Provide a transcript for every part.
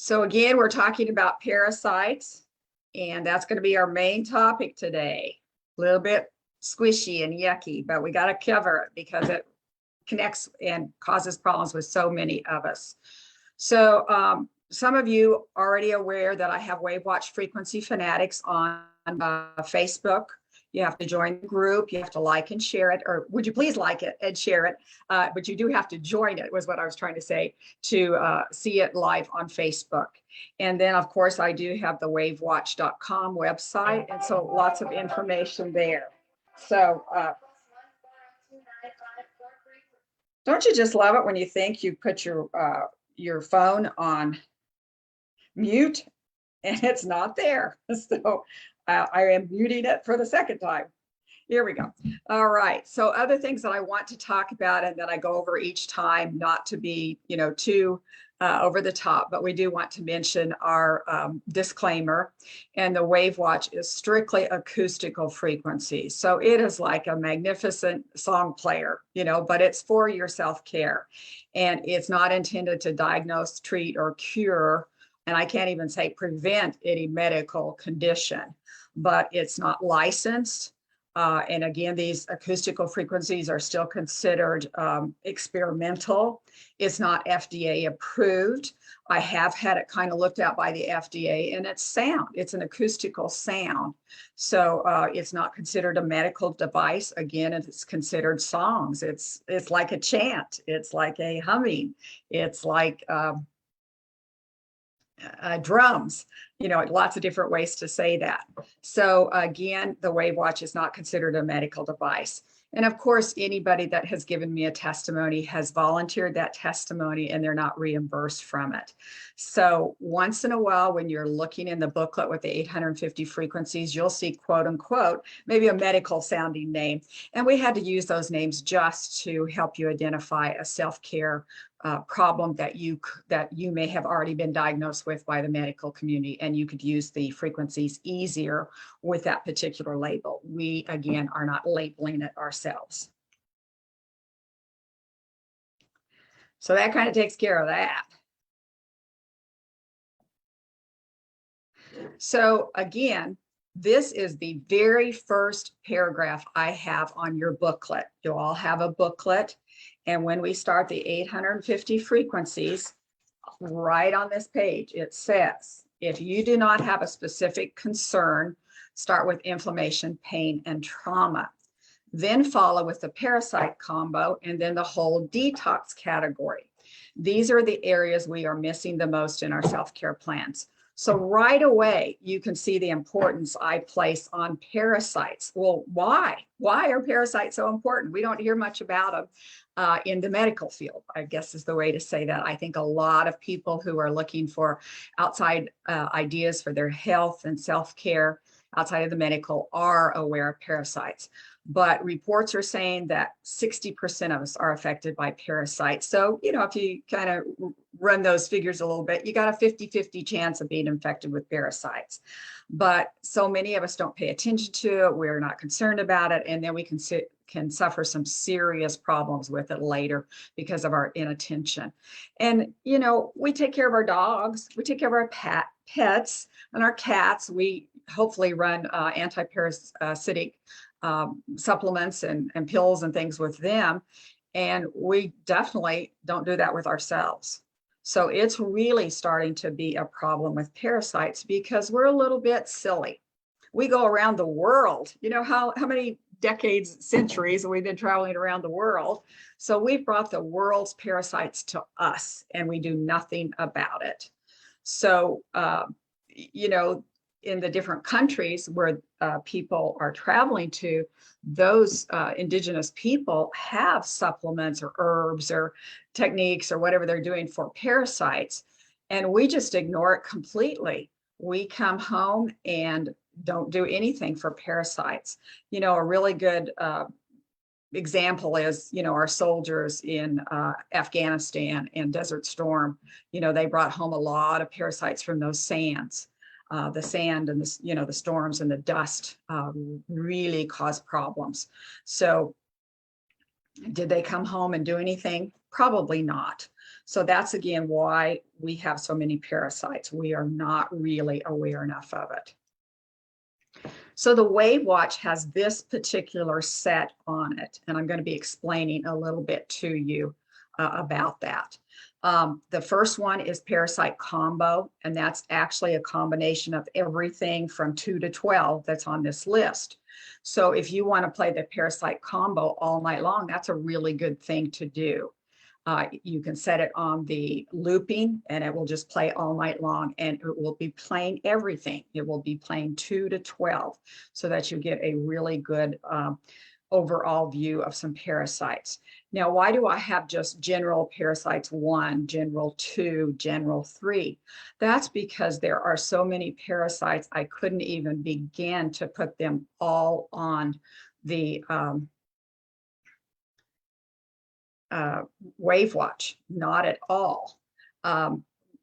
So again, we're talking about parasites, and that's going to be our main topic today. A little bit squishy and yucky, but we got to cover it because it connects and causes problems with so many of us. So some of you are already aware that I have WAVwatch Frequency Fanatics on Facebook. You have to join the group. You have to like and share it, or would you please like it and share it? But you do have to join it, was what I was trying to say, to see it live on Facebook. And then, of course, I do have the WAVwatch.com website, and so lots of information there. So don't you just love it when you think you put your phone on mute and it's not there? So I am muting it for the second time. Here we go. All right. So other things that I want to talk about and that I go over each time, not to be, too over the top, but we do want to mention our disclaimer. And the WAVwatch is strictly acoustical frequencies. So it is like a magnificent song player, but it's for your self-care. And it's not intended to diagnose, treat, or cure. And I can't even say prevent any medical condition, but it's not licensed. And again, these acoustical frequencies are still considered experimental. It's not FDA approved. I have had it kind of looked at by the FDA, and it's sound. It's an acoustical sound. So it's not considered a medical device. Again, it's considered songs. It's like a chant. It's like a humming. It's like drums, lots of different ways to say that. So again, the WAVwatch is not considered a medical device. And of course, anybody that has given me a testimony has volunteered that testimony and they're not reimbursed from it. So once in a while, when you're looking in the booklet with the 850 frequencies, you'll see quote unquote, maybe a medical sounding name. And we had to use those names just to help you identify a self-care problem that you may have already been diagnosed with by the medical community, and you could use the frequencies easier with that particular label. We, again, are not labeling it ourselves. So that kind of takes care of that. So again, this is the very first paragraph I have on your booklet. You all have a booklet. And when we start the 850 frequencies, right on this page, it says, if you do not have a specific concern, start with inflammation, pain, and trauma. Then follow with the parasite combo, and then the whole detox category. These are the areas we are missing the most in our self-care plans. So right away, you can see the importance I place on parasites. Well, why? Why are parasites so important? We don't hear much about them in the medical field, I guess is the way to say that. I think a lot of people who are looking for outside ideas for their health and self-care outside of the medical are aware of parasites. But reports are saying that 60% of us are affected by parasites. So, if you kind of run those figures a little bit, you got a 50-50 chance of being infected with parasites. But so many of us don't pay attention to it. We're not concerned about it. And then we can suffer some serious problems with it later because of our inattention. And, we take care of our dogs. We take care of our pets and our cats. We hopefully run anti-parasitic supplements and pills and things with them. And we definitely don't do that with ourselves. So it's really starting to be a problem with parasites because we're a little bit silly. We go around the world, how many decades, centuries we've been traveling around the world. So we've brought the world's parasites to us and we do nothing about it. So, in the different countries where people are traveling to, those indigenous people have supplements or herbs or techniques or whatever they're doing for parasites. And we just ignore it completely. We come home and don't do anything for parasites. A really good example is, our soldiers in Afghanistan and Desert Storm, they brought home a lot of parasites from those sands. The sand and the storms and the dust really cause problems. So Did they come home and do anything? Probably not. So that's again why we have so many parasites. We are not really aware enough of it. So the WAVwatch has this particular set on it, and I'm going to be explaining a little bit to you about that. The first one is Parasite Combo, and that's actually a combination of everything from 2 to 12 that's on this list. So if you want to play the Parasite Combo all night long, that's a really good thing to do. You can set it on the looping and it will just play all night long, and it will be playing everything. It will be playing 2 to 12 so that you get a really good overall view of some parasites. Now, why do I have just general parasites 1, general 2, general 3? That's because there are so many parasites, I couldn't even begin to put them all on the WAVwatch, not at all.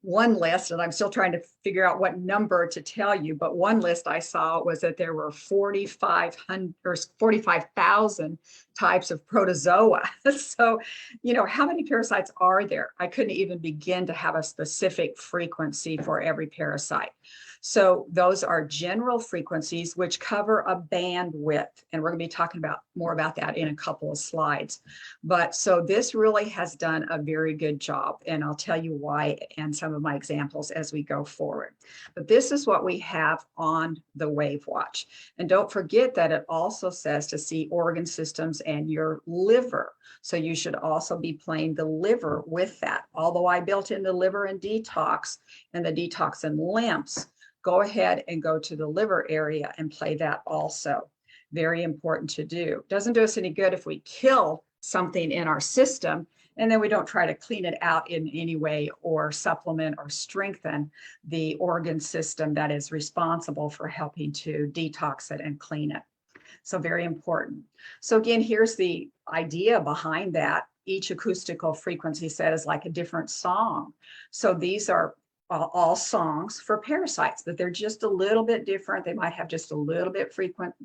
One list, and I'm still trying to figure out what number to tell you, but one list I saw was that there were 4,500 or 45,000 types of protozoa. So, you know, how many parasites are there? I couldn't even begin to have a specific frequency for every parasite. So those are general frequencies which cover a bandwidth, and we're going to be talking about more about that in a couple of slides. But so this really has done a very good job, and I'll tell you why and some of my examples as we go forward. But this is what we have on the WAVwatch. And don't forget that it also says to see organ systems and your liver. So you should also be playing the liver with that. Although I built in the liver and detox and the detox and lamps, go ahead and go to the liver area and play that also. Very important to do. Doesn't do us any good if we kill something in our system and then we don't try to clean it out in any way or supplement or strengthen the organ system that is responsible for helping to detox it and clean it. So very important. So again, here's the idea behind that. Each acoustical frequency set is like a different song. So these are all songs for parasites, but they're just a little bit different. They might have just a little bit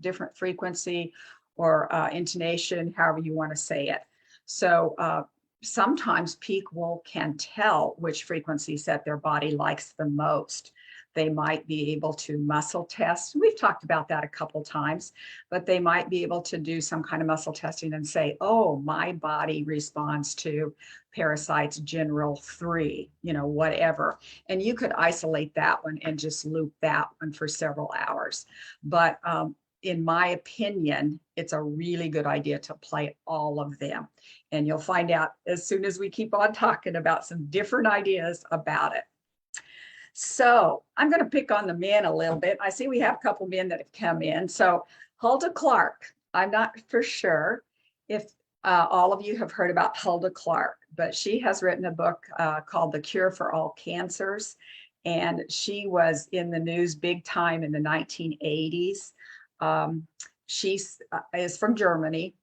different frequency or intonation, however you want to say it. So sometimes people can tell which frequency set their body likes the most. They might be able to muscle test. We've talked about that a couple times, but they might be able to do some kind of muscle testing and say, oh, my body responds to Parasites General 3, you know, whatever. And you could isolate that one and just loop that one for several hours. But in my opinion, it's a really good idea to play all of them. And you'll find out as soon as we keep on talking about some different ideas about it. So I'm going to pick on the men a little bit. I see we have a couple men that have come in. So Hulda Clark, I'm not for sure if all of you have heard about Hulda Clark, but she has written a book called The Cure for All Cancers. And she was in the news big time in the 1980s. She is from Germany,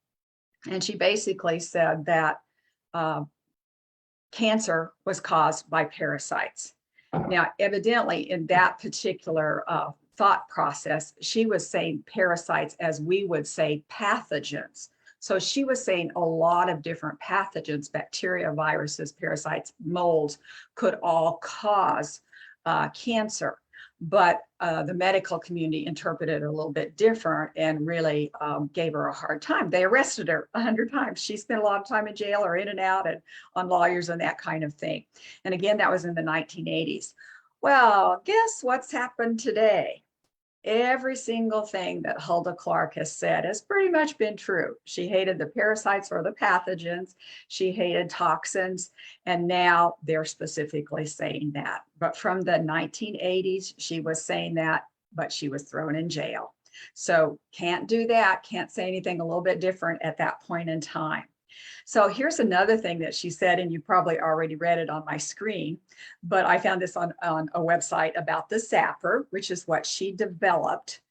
and she basically said that cancer was caused by parasites. Now, evidently, in that particular thought process, she was saying parasites as we would say pathogens. So she was saying a lot of different pathogens, bacteria, viruses, parasites, molds could all cause cancer. But the medical community interpreted it a little bit different and really gave her a hard time. They arrested her 100 times. She spent a lot of time in jail or in and out and on lawyers and that kind of thing. And again, that was in the 1980s. Well, guess what's happened today? Every single thing that Hulda Clark has said has pretty much been true. She hated the parasites or the pathogens. She hated toxins. And now they're specifically saying that. But from the 1980s, she was saying that, but she was thrown in jail. So can't do that. Can't say anything a little bit different at that point in time. So here's another thing that she said, and you probably already read it on my screen, but I found this on a website about the zapper, which is what she developed.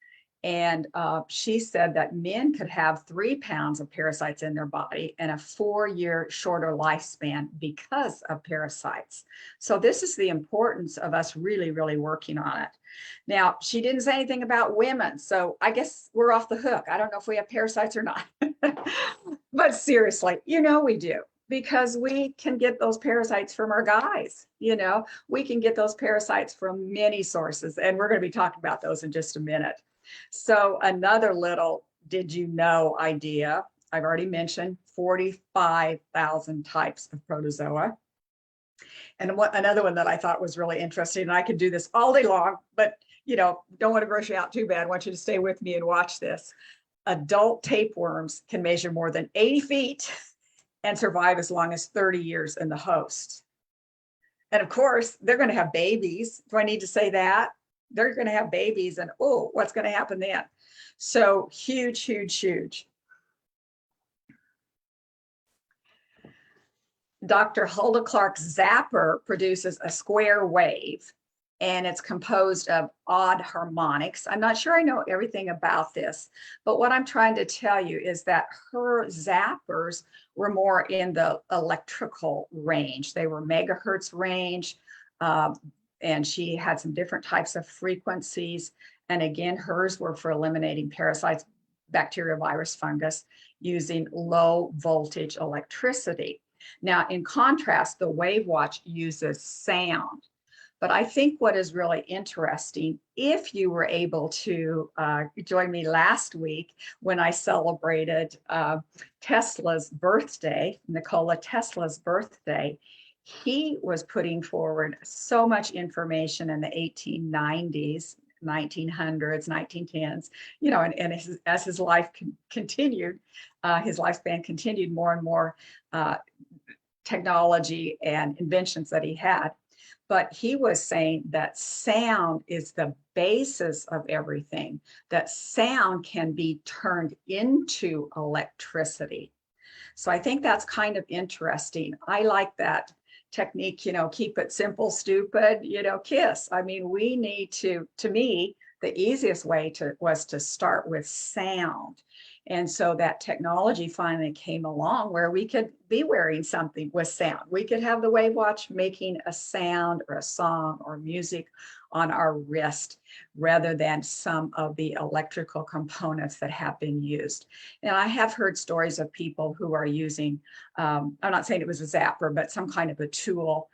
And she said that men could have 3 pounds of parasites in their body and a 4-year shorter lifespan because of parasites. So this is the importance of us really, really working on it. Now, she didn't say anything about women, so I guess we're off the hook. I don't know if we have parasites or not. But seriously, we do, because we can get those parasites from our guys. We can get those parasites from many sources, and we're going to be talking about those in just a minute. So another little did you know idea, I've already mentioned 45,000 types of protozoa. And another one that I thought was really interesting, and I could do this all day long, but don't want to rush you out too bad. I want you to stay with me and watch this. Adult tapeworms can measure more than 80 feet and survive as long as 30 years in the host. And of course, they're going to have babies. Do I need to say that? They're going to have babies, and oh, what's going to happen then? So huge, huge, huge. Dr. Hulda Clark's zapper produces a square wave, and it's composed of odd harmonics. I'm not sure I know everything about this, but what I'm trying to tell you is that her zappers were more in the electrical range. They were megahertz range, and she had some different types of frequencies. And again, hers were for eliminating parasites, bacteria, virus, fungus, using low voltage electricity. Now, in contrast, the WAVwatch uses sound. But I think what is really interesting, if you were able to join me last week when I celebrated Tesla's birthday, Nikola Tesla's birthday, he was putting forward so much information in the 1890s, 1900s, 1910s, and as his life continued, his lifespan continued, more and more technology and inventions that he had. But he was saying that sound is the basis of everything, that sound can be turned into electricity. So I think that's kind of interesting. I like that technique, keep it simple, stupid, KISS. I mean, we need to me, the easiest way was to start with sound. And so that technology finally came along where we could be wearing something with sound. We could have the WAVwatch making a sound or a song or music on our wrist rather than some of the electrical components that have been used. And I have heard stories of people who are using, I'm not saying it was a zapper, but some kind of a tool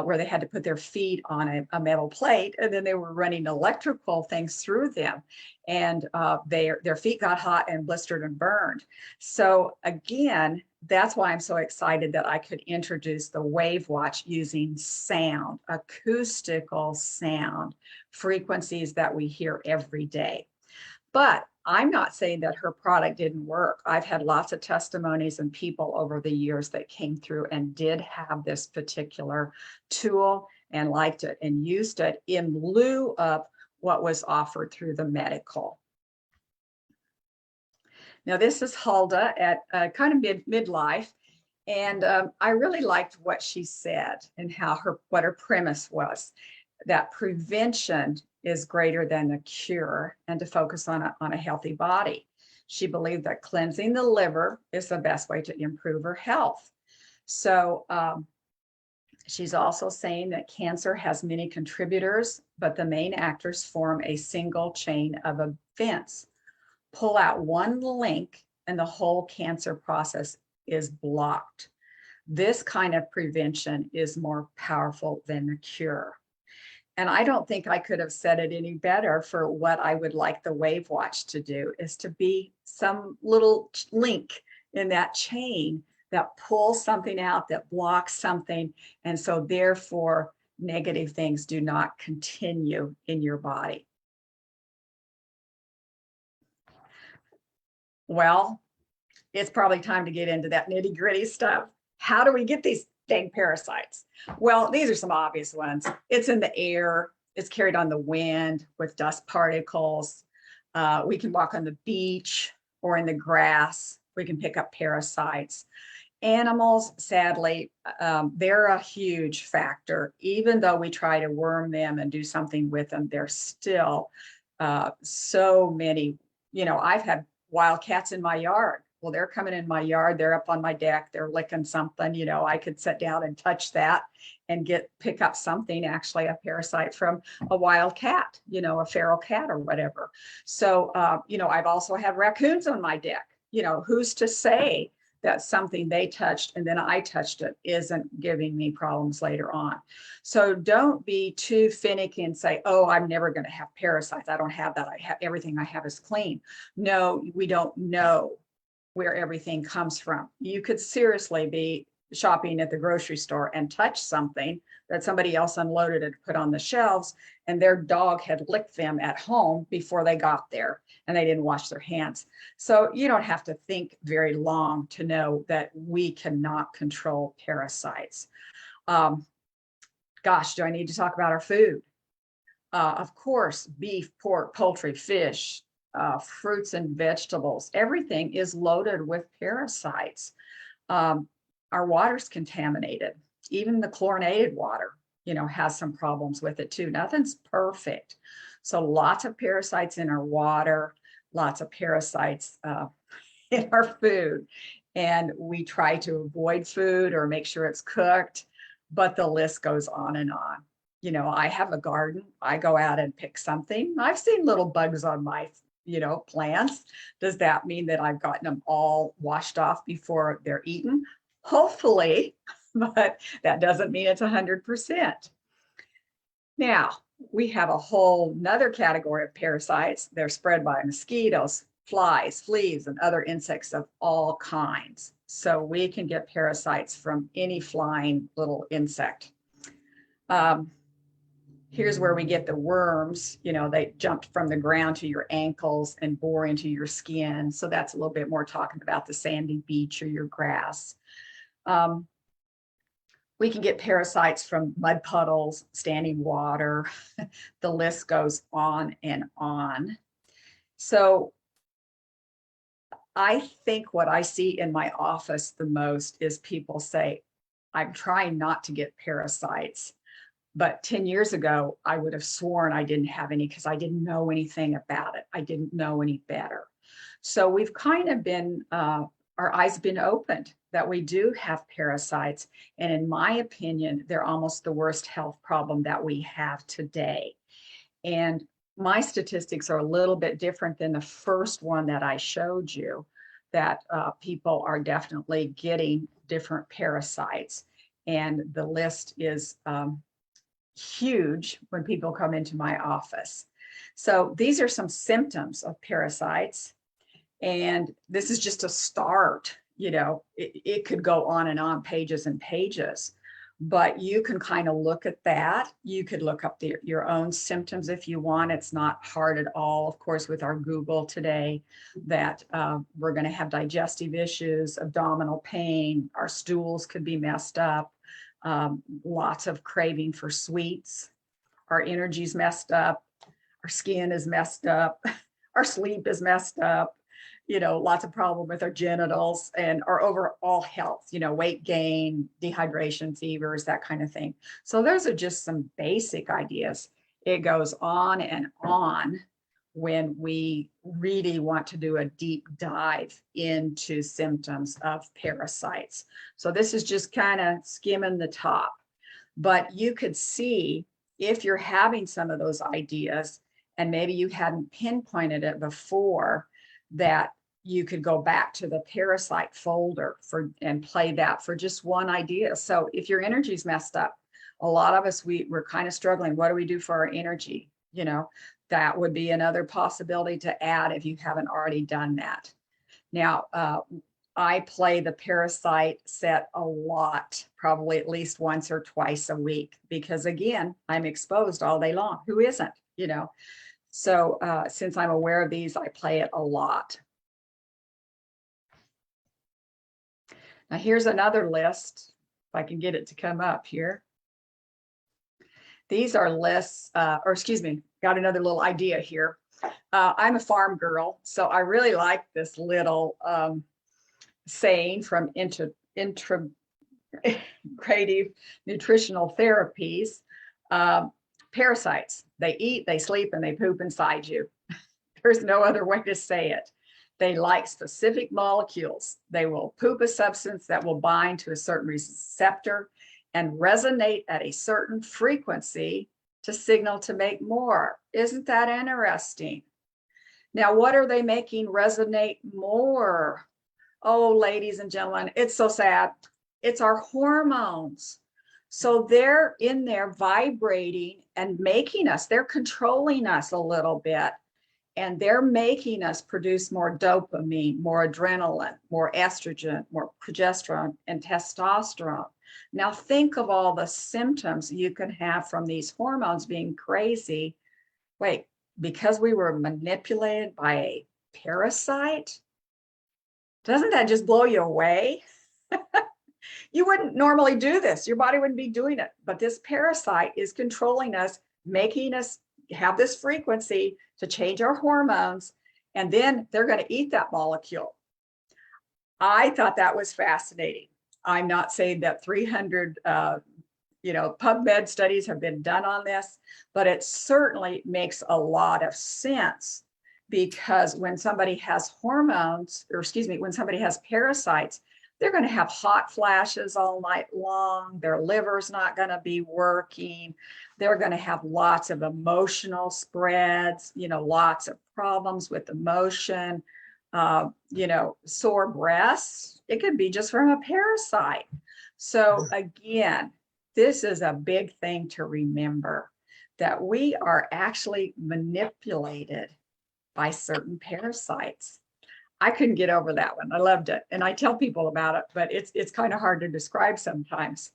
where they had to put their feet on a metal plate, and then they were running electrical things through them. And their feet got hot and blistered and burned. So again, that's why I'm so excited that I could introduce the WAVwatch using sound, acoustical sound, frequencies that we hear every day. But I'm not saying that her product didn't work. I've had lots of testimonies and people over the years that came through and did have this particular tool and liked it and used it in lieu of what was offered through the medical. Now, this is Hulda at kind of midlife, and I really liked what she said and what her premise was, that prevention is greater than the cure, and to focus on a healthy body. She believed that cleansing the liver is the best way to improve her health. So she's also saying that cancer has many contributors, but the main actors form a single chain of events. Pull out one link and the whole cancer process is blocked. This kind of prevention is more powerful than the cure. And I don't think I could have said it any better for what I would like the WAVwatch to do, is to be some little link in that chain that pulls something out, that blocks something. And so therefore, negative things do not continue in your body. Well, it's probably time to get into that nitty-gritty stuff. How do we get these dang parasites? Well, these are some obvious ones. It's in the air. It's carried on the wind with dust particles. We can walk on the beach or in the grass. We can pick up parasites. Animals, sadly, they're a huge factor. Even though we try to worm them and do something with them, they're still So many, I've had wild cats in my yard. Well, they're coming in my yard, they're up on my deck, they're licking something, I could sit down and touch that and pick up something, actually a parasite from a wild cat, a feral cat or whatever. So, I've also had raccoons on my deck. Who's to say that something they touched and then I touched it isn't giving me problems later on. So don't be too finicky and say, oh, I'm never going to have parasites. I don't have that. Everything I have is clean. No, we don't know where everything comes from. You could seriously be shopping at the grocery store and touch something that somebody else unloaded and put on the shelves, and their dog had licked them at home before they got there, and they didn't wash their hands. So you don't have to think very long to know that we cannot control parasites. Gosh, do I need to talk about our food? Of course, beef, pork, poultry, fish, fruits and vegetables, everything is loaded with parasites. Our water's contaminated. Even the chlorinated water, has some problems with it too. Nothing's perfect. So lots of parasites in our water, lots of parasites in our food. And we try to avoid food or make sure it's cooked, but the list goes on and on. I have a garden. I go out and pick something. I've seen little bugs on my plants. Does that mean that I've gotten them all washed off before they're eaten? Hopefully, but that doesn't mean it's 100%. Now, we have a whole nother category of parasites. They're spread by mosquitoes, flies, fleas, and other insects of all kinds. So we can get parasites from any flying little insect. Here's where we get the worms. They jump from the ground to your ankles and bore into your skin. So that's a little bit more talking about the sandy beach or your grass. We can get parasites from mud puddles, standing water. The list goes on and on. So I think what I see in my office the most is people say, I'm trying not to get parasites. But 10 years ago, I would have sworn I didn't have any because I didn't know anything about it. I didn't know any better. So we've kind of been, our eyes been opened that we do have parasites. And in my opinion, they're almost the worst health problem that we have today. And my statistics are a little bit different than the first one that I showed you, that people are definitely getting different parasites. And the list is huge when people come into my office. So these are some symptoms of parasites. And this is just a start. It could go on and on, pages and pages, but you can kind of look at that. You could look up your own symptoms if you want. It's not hard at all. Of course, with our Google today, that we're going to have digestive issues, abdominal pain, our stools could be messed up. Lots of craving for sweets, our energy's messed up, our skin is messed up, our sleep is messed up, lots of problem with our genitals and our overall health, weight gain, dehydration, fevers, that kind of thing. So those are just some basic ideas. It goes on and on when we really want to do a deep dive into symptoms of parasites. So this is just kind of skimming the top, but you could see if you're having some of those ideas and maybe you hadn't pinpointed it before, that you could go back to the parasite folder and play that for just one idea. So if your energy's messed up, a lot of us, we're kind of struggling. What do we do for our energy? That would be another possibility to add if you haven't already done that. Now, I play the parasite set a lot, probably at least once or twice a week, because again, I'm exposed all day long. Who isn't, So since I'm aware of these, I play it a lot. Now here's another list, if I can get it to come up here. These are lists, got another little idea here. I'm a farm girl, so I really like this little saying from Integrative Nutritional Therapies. Parasites, they eat, they sleep, and they poop inside you. There's no other way to say it. They like specific molecules. They will poop a substance that will bind to a certain receptor and resonate at a certain frequency to signal to make more. Isn't that interesting? Now, what are they making resonate more? Oh, ladies and gentlemen, it's so sad. It's our hormones. So they're in there vibrating and making us, they're controlling us a little bit. And they're making us produce more dopamine, more adrenaline, more estrogen, more progesterone, and testosterone. Now, think of all the symptoms you can have from these hormones being crazy. Wait, because we were manipulated by a parasite? Doesn't that just blow you away? You wouldn't normally do this. Your body wouldn't be doing it. But this parasite is controlling us, making us have this frequency to change our hormones, and then they're going to eat that molecule. I thought that was fascinating. I'm not saying that 300 PubMed studies have been done on this, but it certainly makes a lot of sense, because when somebody has hormones, or excuse me, when somebody has parasites, they're going to have hot flashes all night long. Their liver's not going to be working. They're going to have lots of emotional spreads, lots of problems with emotion, sore breasts. It could be just from a parasite. So again, this is a big thing to remember, that we are actually manipulated by certain parasites. I couldn't get over that one. I loved it. And I tell people about it, but it's kind of hard to describe sometimes.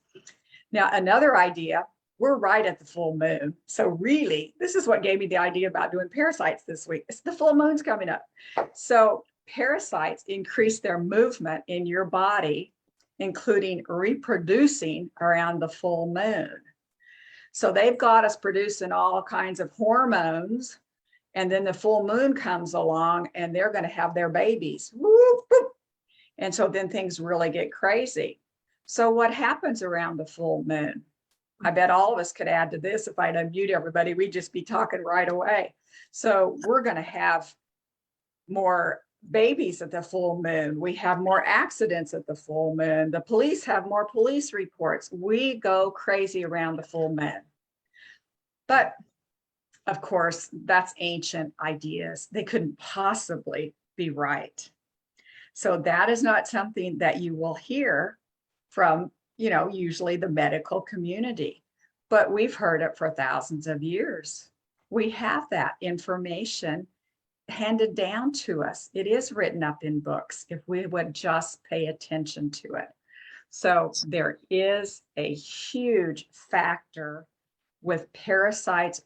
Now, another idea, we're right at the full moon. So really, this is what gave me the idea about doing parasites this week. It's the full moon's coming up. So parasites increase their movement in your body, including reproducing around the full moon. So they've got us producing all kinds of hormones. And then the full moon comes along and they're going to have their babies. Whoop, whoop. And so then things really get crazy. So what happens around the full moon? I bet all of us could add to this. If I'd unmute everybody, we'd just be talking right away. So we're going to have more babies at the full moon. We have more accidents at the full moon. The police have more police reports. We go crazy around the full moon. But of course, that's ancient ideas. They couldn't possibly be right. So that is not something that you will hear from, usually the medical community, but we've heard it for thousands of years. We have that information handed down to us. It is written up in books if we would just pay attention to it. So there is a huge factor with parasites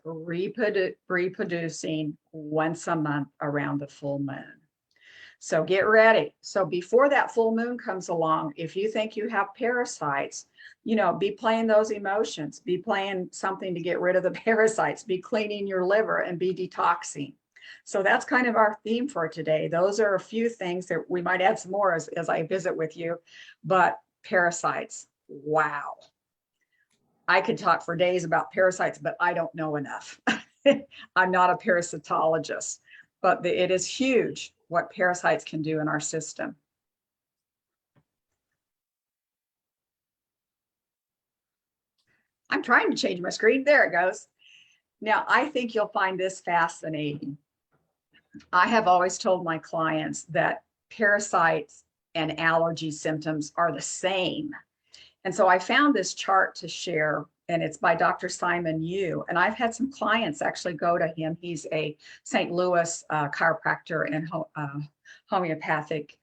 reproducing once a month around the full moon. So get ready. So before that full moon comes along, if you think you have parasites, be playing those emotions, be playing something to get rid of the parasites, be cleaning your liver and be detoxing. So that's kind of our theme for today. Those are a few things that we might add some more as I visit with you, but parasites, wow. I could talk for days about parasites, but I don't know enough. I'm not a parasitologist, but it is huge what parasites can do in our system. I'm trying to change my screen. There it goes. Now, I think you'll find this fascinating. I have always told my clients that parasites and allergy symptoms are the same. And so I found this chart to share, and it's by Dr. Simon Yu. And I've had some clients actually go to him. He's a St. Louis chiropractor and homeopathic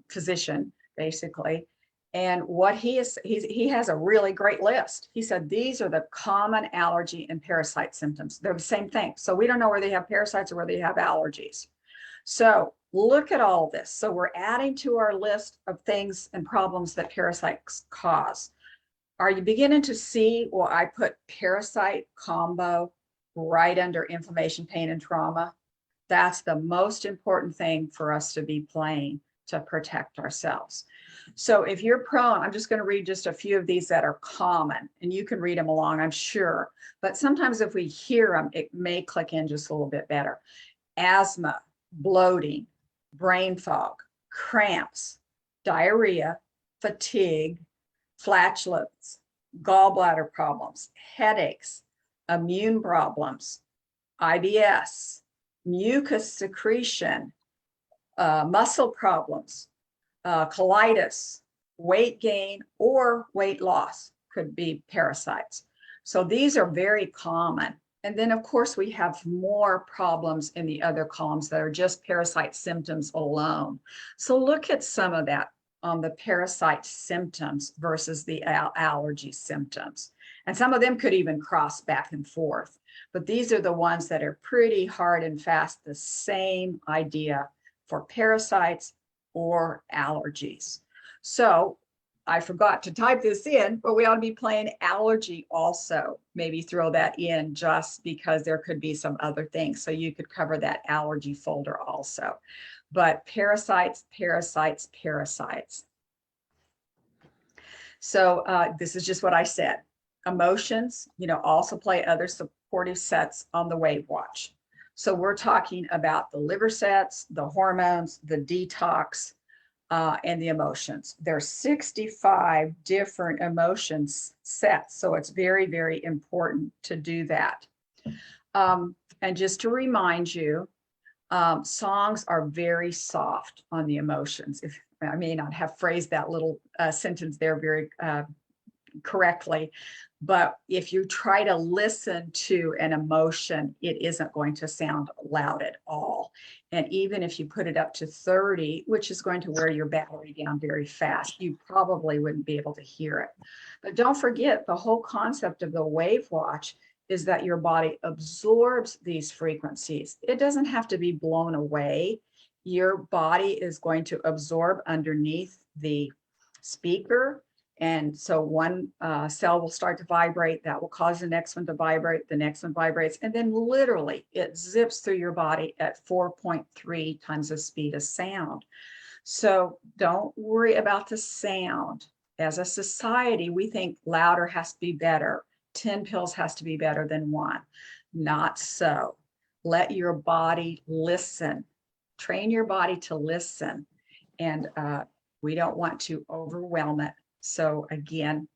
physician, basically. And what he has a really great list. He said, these are the common allergy and parasite symptoms. They're the same thing. So we don't know whether they have parasites or whether they have allergies. So look at all this. So we're adding to our list of things and problems that parasites cause. Are you beginning to see, well, I put parasite combo right under inflammation, pain, and trauma? That's the most important thing for us to be playing to protect ourselves. So if you're prone, I'm just going to read just a few of these that are common, and you can read them along, I'm sure. But sometimes if we hear them, it may click in just a little bit better. asthma, bloating, brain fog, cramps, diarrhea, fatigue, flatulence, gallbladder problems, headaches, immune problems, IBS, mucus secretion, muscle problems, colitis, weight gain, or weight loss could be parasites. So these are very common. And then, of course, we have more problems in the other columns that are just parasite symptoms alone. So look at some of that on the parasite symptoms versus the allergy symptoms. And some of them could even cross back and forth. But these are the ones that are pretty hard and fast, the same idea for parasites or allergies. So I forgot to type this in, but we ought to be playing allergy also. Maybe throw that in just because there could be some other things. So you could cover that allergy folder also. But parasites, parasites, parasites. So this is just what I said. Emotions, also play other supportive sets on the WAVwatch. So we're talking about the liver sets, the hormones, the detox, and the emotions. There's 65 different emotions sets. So it's very, very important to do that. And just to remind you, songs are very soft on the emotions. If I may not have phrased that little sentence there very correctly, but if you try to listen to an emotion, it isn't going to sound loud at all. And even if you put it up to 30, which is going to wear your battery down very fast, you probably wouldn't be able to hear it. But don't forget, the whole concept of the WAVwatch is that your body absorbs these frequencies. It doesn't have to be blown away. Your body is going to absorb underneath the speaker. And so one cell will start to vibrate. That will cause the next one to vibrate. The next one vibrates. And then literally it zips through your body at 4.3 times the speed of sound. So don't worry about the sound. As a society, we think louder has to be better. 10 pills has to be better than one. Not so. Let your body listen. Train your body to listen. And we don't want to overwhelm it. So again,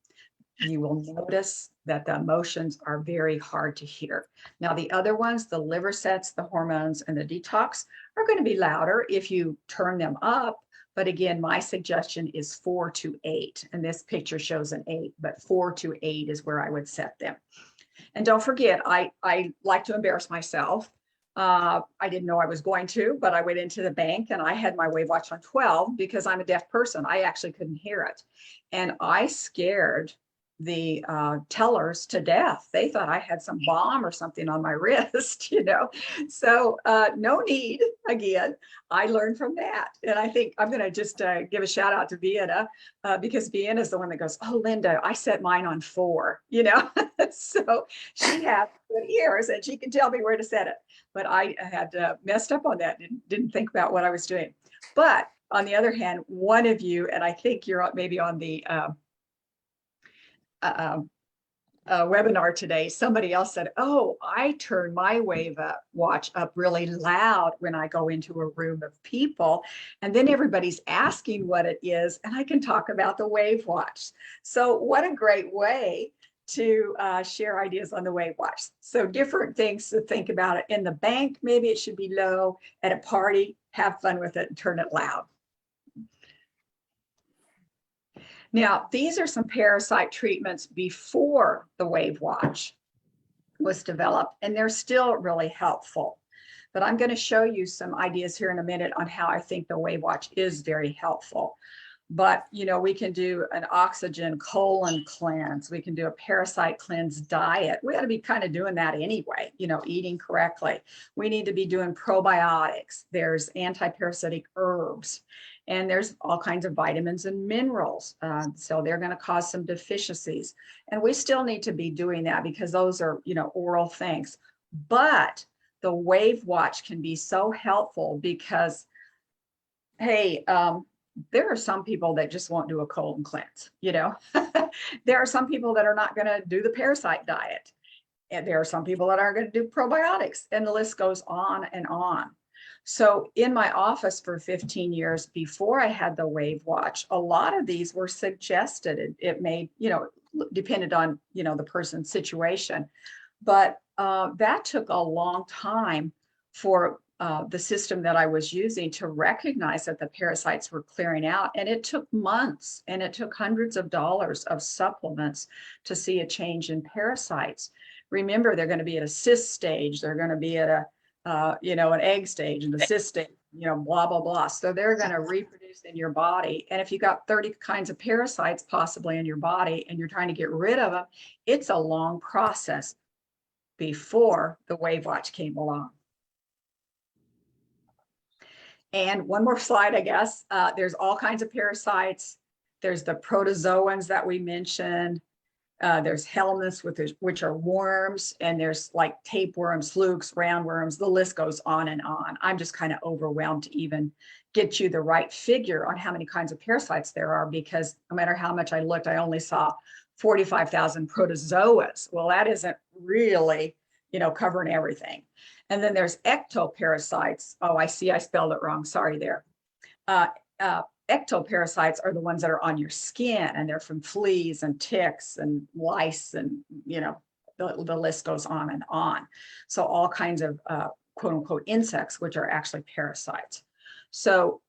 you will notice that the emotions are very hard to hear. Now, the other ones, the liver sets, the hormones, and the detox are going to be louder if you turn them up. But again, my suggestion is 4 to 8. And this picture shows an 8, but 4 to 8 is where I would set them. And don't forget, I like to embarrass myself. I didn't know I was going to, but I went into the bank and I had my WAVwatch on 12 because I'm a deaf person. I actually couldn't hear it. And I scared the tellers to death. They thought I had some bomb or something on my wrist, So no need. Again, I learned from that. And I think I'm going to just give a shout out to Vienna because Vienna is the one that goes, oh, Linda, I set mine on 4, So she has good ears and she can tell me where to set it. But I had messed up on that, didn't think about what I was doing. But on the other hand, one of you, and I think you're maybe on the webinar today, somebody else said, oh, I turn my WAVwatch up really loud when I go into a room of people. And then everybody's asking what it is, and I can talk about the WAVwatch. So what a great way to share ideas on the WAVwatch. So different things to think about it. In the bank, maybe it should be low. At a party, have fun with it and turn it loud. Now, these are some parasite treatments before the WAVwatch was developed, and they're still really helpful. But I'm going to show you some ideas here in a minute on how I think the WAVwatch is very helpful. But, we can do an oxygen colon cleanse. We can do a parasite cleanse diet. We ought to be kind of doing that anyway, eating correctly. We need to be doing probiotics. There's anti-parasitic herbs. And there's all kinds of vitamins and minerals. So they're going to cause some deficiencies. And we still need to be doing that because those are, oral things. But the WAVwatch can be so helpful because, hey, there are some people that just won't do a colon cleanse, There are some people that are not going to do the parasite diet. And there are some people that aren't going to do probiotics, and the list goes on and on. So in my office for 15 years before I had the WAVwatch, a lot of these were suggested. It made, depended on, the person's situation. But that took a long time for the system that I was using to recognize that the parasites were clearing out. And it took months, and it took hundreds of dollars of supplements to see a change in parasites. Remember, they're going to be at a cyst stage. They're going to be at an egg stage and the cyst stage, blah, blah, blah. So they're going to reproduce in your body. And if you got 30 kinds of parasites possibly in your body and you're trying to get rid of them, it's a long process before the WAVwatch came along. And one more slide, I guess. There's all kinds of parasites. There's the protozoans that we mentioned. There's helminths, which are worms, and there's like tapeworms, flukes, roundworms. The list goes on and on. I'm just kind of overwhelmed to even get you the right figure on how many kinds of parasites there are, because no matter how much I looked, I only saw 45,000 protozoas. Well, that isn't really, covering everything. And then there's ectoparasites. Oh, I see, I spelled it wrong. Sorry there. Ectoparasites are the ones that are on your skin, and they're from fleas and ticks and lice, and the list goes on and on. So all kinds of quote unquote insects, which are actually parasites. So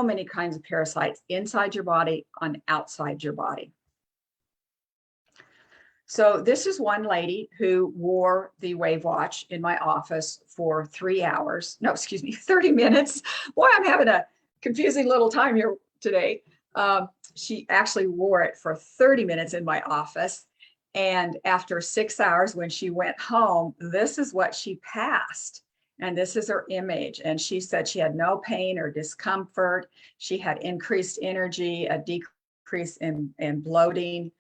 many kinds of parasites inside your body, on outside your body. So this is one lady who wore the WAVwatch in my office for 3 hours. No, excuse me, 30 minutes. Boy, I'm having a confusing little time here today. She actually wore it for 30 minutes in my office. And after 6 hours, when she went home, this is what she passed. And this is her image. And she said she had no pain or discomfort. She had increased energy, a decrease in bloating.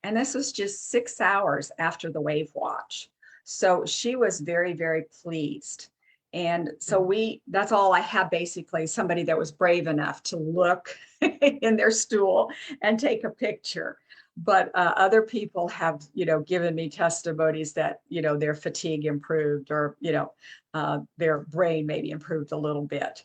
And this was just 6 hours after the WAVwatch. So she was very, very pleased. And so that's all I have, basically, somebody that was brave enough to look in their stool and take a picture. But other people have, given me testimonies that, their fatigue improved, or, their brain maybe improved a little bit.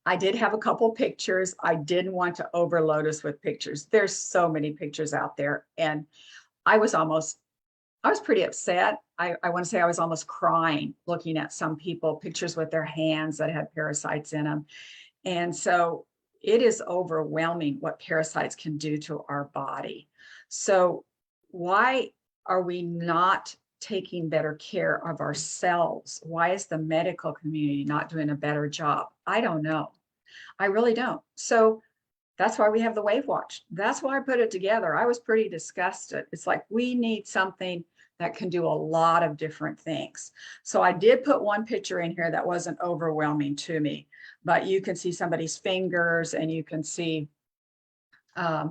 I did have a couple pictures. I didn't want to overload us with pictures. There's so many pictures out there. And I was pretty upset. I want to say I was almost crying looking at some pictures with their hands that had parasites in them. And so it is overwhelming what parasites can do to our body. So why are we not taking better care of ourselves? Why is the medical community not doing a better job? I don't know. I really don't. So that's why we have the WAVwatch. That's why I put it together. I was pretty disgusted. It's like, we need something that can do a lot of different things. So I did put one picture in here that wasn't overwhelming to me, but you can see somebody's fingers, and you can see, a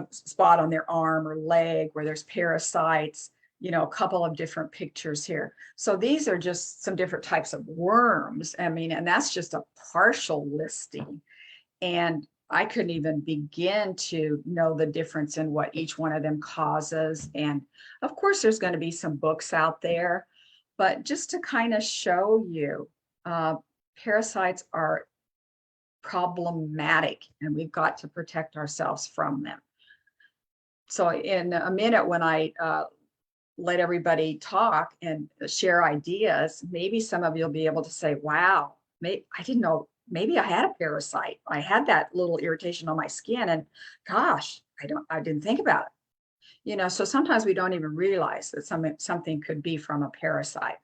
spot on their arm or leg where there's parasites, a couple of different pictures here. So these are just some different types of worms. And that's just a partial listing. And I couldn't even begin to know the difference in what each one of them causes. And of course, there's going to be some books out there, but just to kind of show you, parasites are problematic, and we've got to protect ourselves from them. So in a minute, when I let everybody talk and share ideas, maybe some of you'll be able to say, wow, I didn't know, maybe I had a parasite. I had that little irritation on my skin, and gosh, I didn't think about it. So sometimes we don't even realize that something could be from a parasite.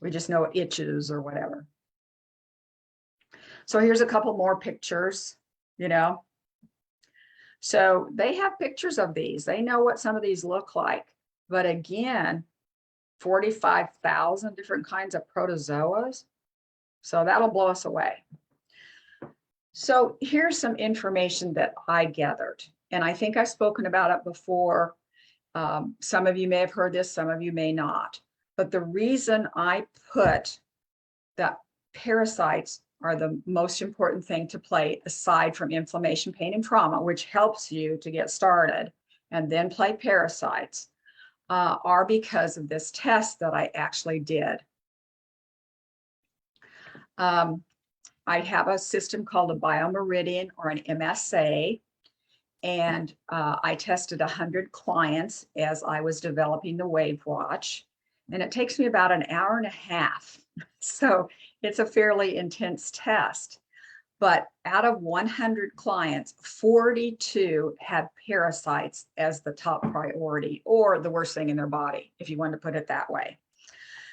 We just know it itches or whatever. So here's a couple more pictures, So they have pictures of these. They know what some of these look like. But again, 45,000 different kinds of protozoas. So that'll blow us away. So here's some information that I gathered. And I think I've spoken about it before. Some of you may have heard this, some of you may not. But the reason I put that parasites are the most important thing to play, aside from inflammation, pain, and trauma, which helps you to get started, and then play parasites. are because of this test that I actually did. I have a system called a biomeridian or an MSA, and I tested 100 clients as I was developing the WAVwatch, and it takes me about an hour and a half. So it's a fairly intense test. But out of 100 clients, 42 had parasites as the top priority, or the worst thing in their body, if you want to put it that way.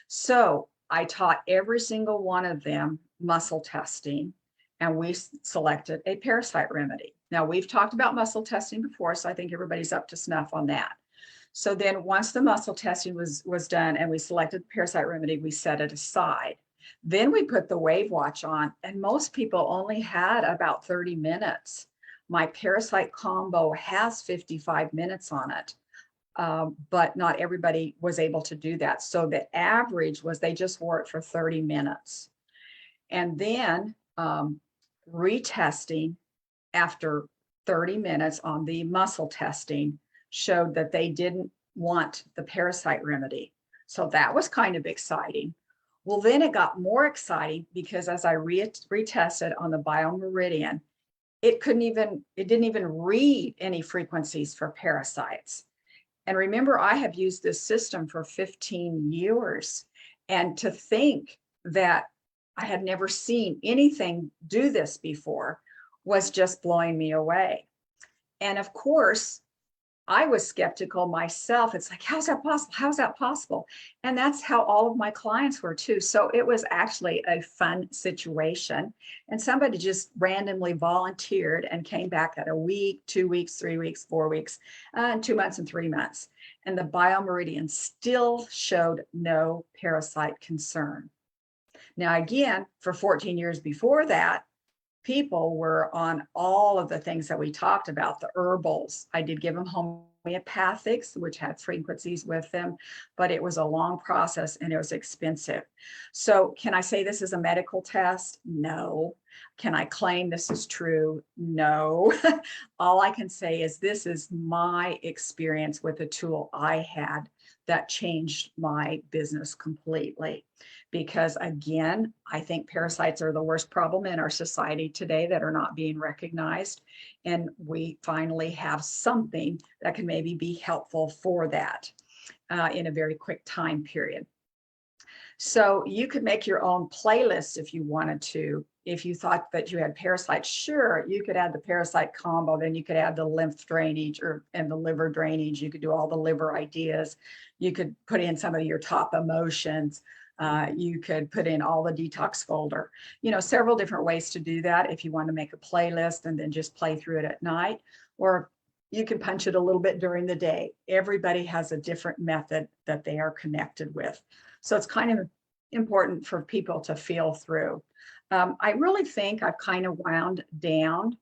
So I taught every single one of them muscle testing, and we selected a parasite remedy. Now, we've talked about muscle testing before, so I think everybody's up to snuff on that. So then once the muscle testing was done and we selected the parasite remedy, we set it aside. Then we put the WAVwatch on, and most people only had about 30 minutes. My parasite combo has 55 minutes on it, but not everybody was able to do that. So the average was they just wore it for 30 minutes. And then retesting after 30 minutes on the muscle testing showed that they didn't want the parasite remedy. So that was kind of exciting. Well, then it got more exciting because as I retested on the biomeridian, it didn't even read any frequencies for parasites. And remember, I have used this system for 15 years. And to think that I had never seen anything do this before was just blowing me away. And of course, I was skeptical myself. It's like, how's that possible? How's that possible? And that's how all of my clients were too. So it was actually a fun situation. And somebody just randomly volunteered and came back at a week, 2 weeks, 3 weeks, 4 weeks, 2 months and 3 months. And the biomeridian still showed no parasite concern. Now, again, for 14 years before that, people were on all of the things that we talked about, the herbals. I did give them homeopathics, which had frequencies with them, but it was a long process and it was expensive. So can I say this is a medical test? No. Can I claim this is true? No. All I can say is this is my experience with a tool I had that changed my business completely. Because again, I think parasites are the worst problem in our society today that are not being recognized. And we finally have something that can maybe be helpful for that in a very quick time period. So you could make your own playlist if you wanted to. If you thought that you had parasites, sure, you could add the parasite combo, then you could add the lymph drainage and the liver drainage. You could do all the liver ideas. You could put in some of your top emotions. You could put in all the detox folder, several different ways to do that if you want to make a playlist and then just play through it at night, or you can punch it a little bit during the day. Everybody has a different method that they are connected with. So it's kind of important for people to feel through. I really think I've kind of wound down.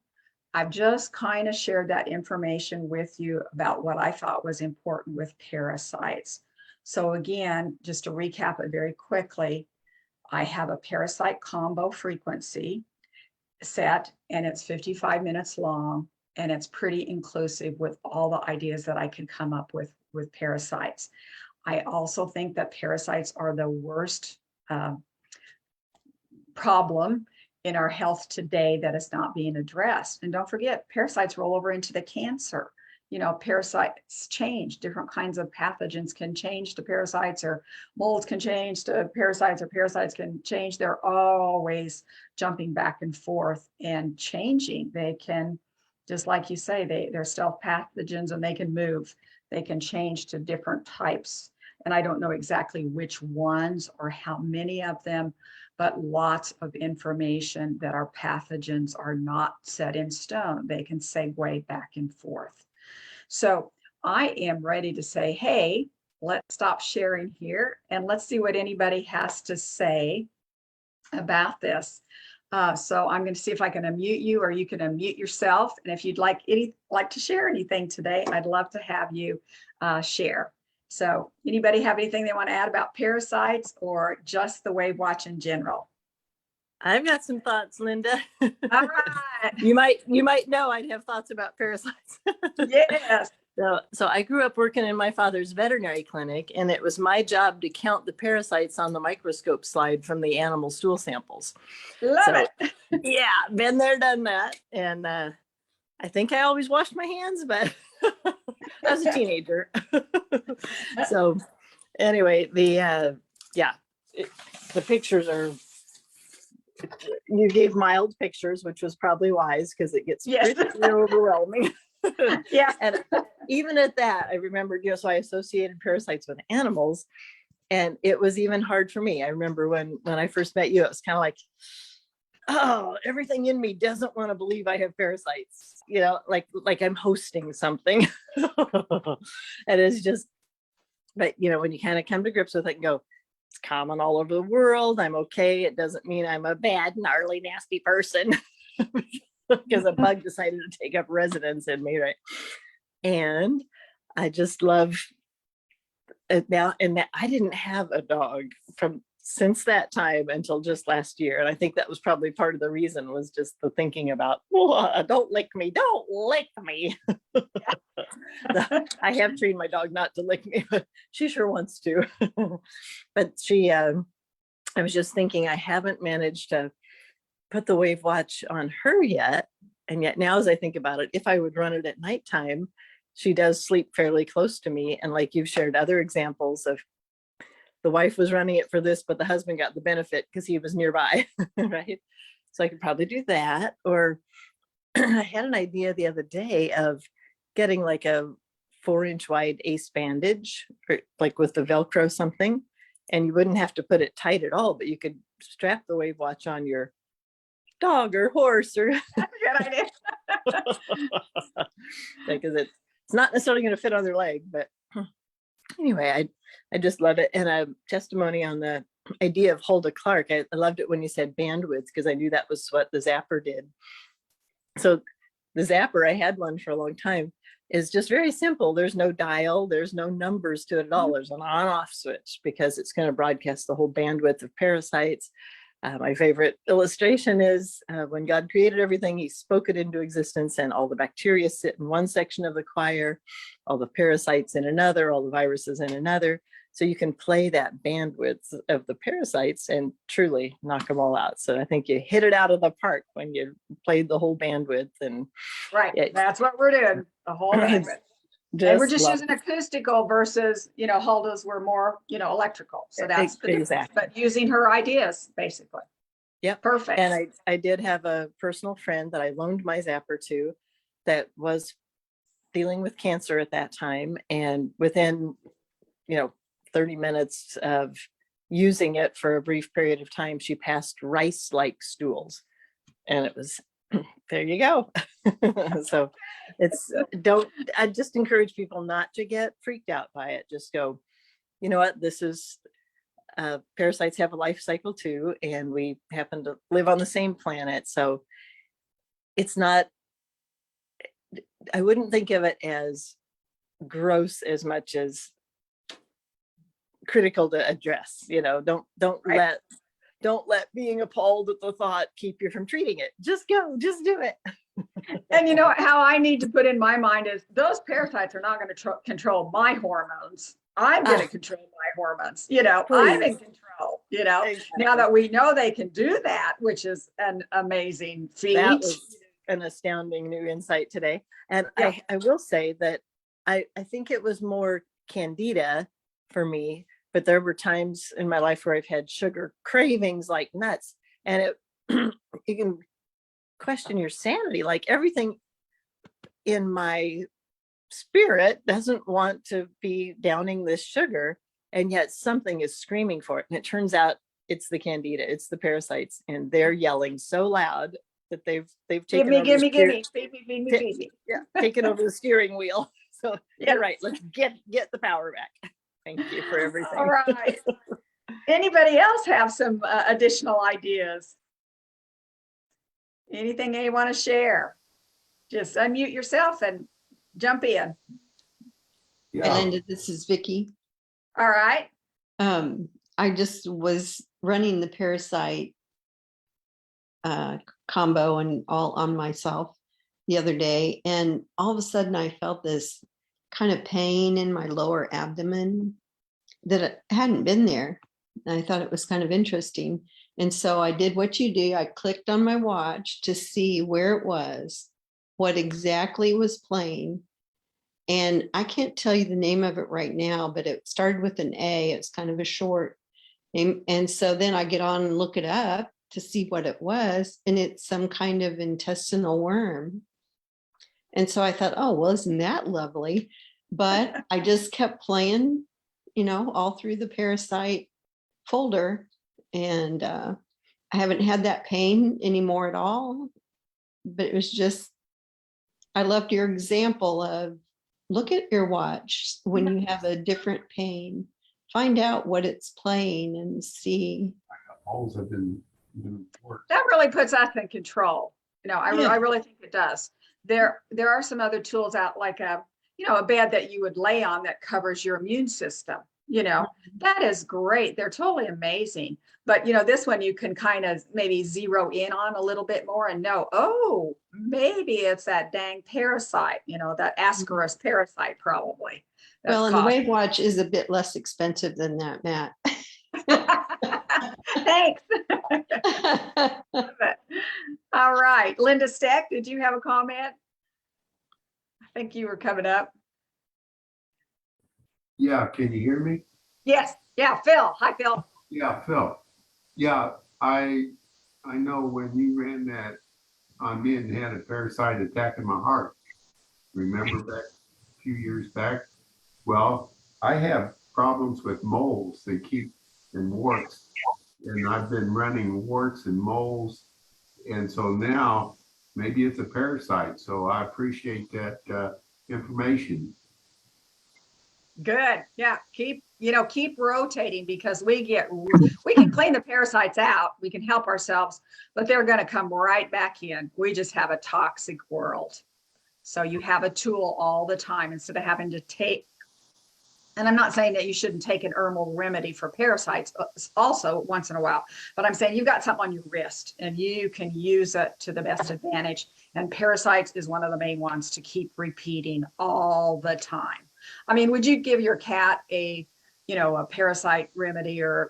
I've just kind of shared that information with you about what I thought was important with parasites. So again, just to recap it very quickly, I have a parasite combo frequency set, and it's 55 minutes long, and it's pretty inclusive with all the ideas that I can come up with parasites. I also think that parasites are the worst problem in our health today that is not being addressed. And don't forget, parasites roll over into the cancer. Parasites change. Different kinds of pathogens can change to parasites, or molds can change to parasites, or parasites can change. They're always jumping back and forth and changing. They can, just like you say, they're stealth pathogens, and they can move. They can change to different types. And I don't know exactly which ones or how many of them, but lots of information that our pathogens are not set in stone. They can segue back and forth. So I am ready to say, hey, let's stop sharing here and let's see what anybody has to say about this. So I'm going to see if I can unmute you, or you can unmute yourself. And if you'd like to share anything today, I'd love to have you share. So anybody have anything they want to add about parasites or just the WAVwatch in general? I've got some thoughts, Linda. All right. You might know I'd have thoughts about parasites. Yes. So I grew up working in my father's veterinary clinic, and it was my job to count the parasites on the microscope slide from the animal stool samples. Love it. Yeah, been there, done that. And I think I always washed my hands, but I was a teenager. So anyway, the pictures are, you gave mild pictures, which was probably wise because it gets pretty overwhelming. Yeah. And even at that, I remembered, so I associated parasites with animals, and it was even hard for me. I remember when I first met you, it was kind of like, oh, everything in me doesn't want to believe I have parasites, like I'm hosting something. And it's just, but when you kind of come to grips with it and go, it's common all over the world, I'm okay. It doesn't mean I'm a bad, gnarly, nasty person because a bug decided to take up residence in me, right? And I just love it now. And that I didn't have a dog since that time until just last year. And I think that was probably part of the reason, was just the thinking about, don't lick me. I have trained my dog not to lick me, but she sure wants to. But I was just thinking, I haven't managed to put the WAVwatch on her yet. And yet now, as I think about it, if I would run it at nighttime, she does sleep fairly close to me. And like you've shared other examples of, the wife was running it for this, but the husband got the benefit because he was nearby, right? So I could probably do that. Or I had an idea the other day of getting like a 4-inch wide ace bandage, or like with the Velcro something, and you wouldn't have to put it tight at all, but you could strap the WAVwatch on your dog or horse, or That's a good idea. because it's not necessarily going to fit on their leg. But anyway, I just love it. And a testimony on the idea of Hulda Clark. I loved it when you said bandwidth, because I knew that was what the zapper did. So the zapper, I had one for a long time, is just very simple. There's no dial, there's no numbers to it at all. There's an on-off switch because it's going to broadcast the whole bandwidth of parasites. My favorite illustration is when God created everything, he spoke it into existence, and all the bacteria sit in one section of the choir, all the parasites in another, all the viruses in another. So you can play that bandwidth of the parasites and truly knock them all out. So I think you hit it out of the park when you played the whole bandwidth. And right, that's what we're doing, the whole bandwidth. And we're just using acoustical versus, Hulda's were more, electrical. So that's the difference, but using her ideas, basically. Yep. Perfect. And I did have a personal friend that I loaned my zapper to that was dealing with cancer at that time. And within, 30 minutes of using it for a brief period of time, she passed rice-like stools. And it was, there you go. So I just encourage people not to get freaked out by it. Just go, you know what, this is, parasites have a life cycle too, and we happen to live on the same planet. So it's not, I wouldn't think of it as gross as much as critical to address. Right. Don't let being appalled at the thought keep you from treating it. Just do it. And how I need to put in my mind is, those parasites are not going to control my hormones. I'm going to control my hormones. I'm in control, Exactly. Now that we know they can do that, which is an amazing feat. That was an astounding new insight today. And yeah. I will say that I think it was more candida for me, but there were times in my life where I've had sugar cravings like nuts, and you can question your sanity. Like, everything in my spirit doesn't want to be downing this sugar, and yet something is screaming for it. And it turns out it's the candida, it's the parasites, and they're yelling so loud that they've taken taken over the steering wheel. So you're right. Let's get the power back. Thank you for everything. All right. Anybody else have some additional ideas? Anything you want to share? Just unmute yourself and jump in. Yeah. Linda, this is Vicki. All right. I just was running the Parasite combo and all on myself the other day, and all of a sudden I felt this kind of pain in my lower abdomen that it hadn't been there. And I thought it was kind of interesting. And so I did what you do. I clicked on my watch to see where it was, what exactly was playing. And I can't tell you the name of it right now, but it started with an A. It's kind of a short name. And so then I get on and look it up to see what it was. And it's some kind of intestinal worm. And so I thought, oh, well, isn't that lovely? But I just kept playing, all through the Parasite folder. And I haven't had that pain anymore at all. But it was just, I loved your example of look at your watch when you have a different pain. Find out what it's playing and see. Always have been worse. That really puts us in control. I Yeah. really think it does. There are some other tools out, like a bed that you would lay on that covers your immune system. That is great. They're totally amazing. But this one you can kind of maybe zero in on a little bit more and know, oh, maybe it's that dang parasite, that Ascaris parasite probably. Well, and the WAVwatch is a bit less expensive than that, Matt. Thanks. All right. Linda Steck, did you have a comment? I think you were coming up. Yeah, can you hear me? Yes. Yeah, Phil. Hi, Phil. Yeah, Phil. Yeah, I know when you ran that on me and had a parasite attack in my heart. Remember back a few years back? Well, I have problems with moles that keep and warts, and I've been running warts and moles, and so now maybe it's a parasite. So I appreciate that information. Good. Yeah. Keep rotating, because we can clean the parasites out. We can help ourselves, but they're going to come right back in. We just have a toxic world. So you have a tool all the time instead of having to take. And I'm not saying that you shouldn't take an herbal remedy for parasites also once in a while, but I'm saying you've got something on your wrist and you can use it to the best advantage. And parasites is one of the main ones to keep repeating all the time. I mean, would you give your cat a parasite remedy or,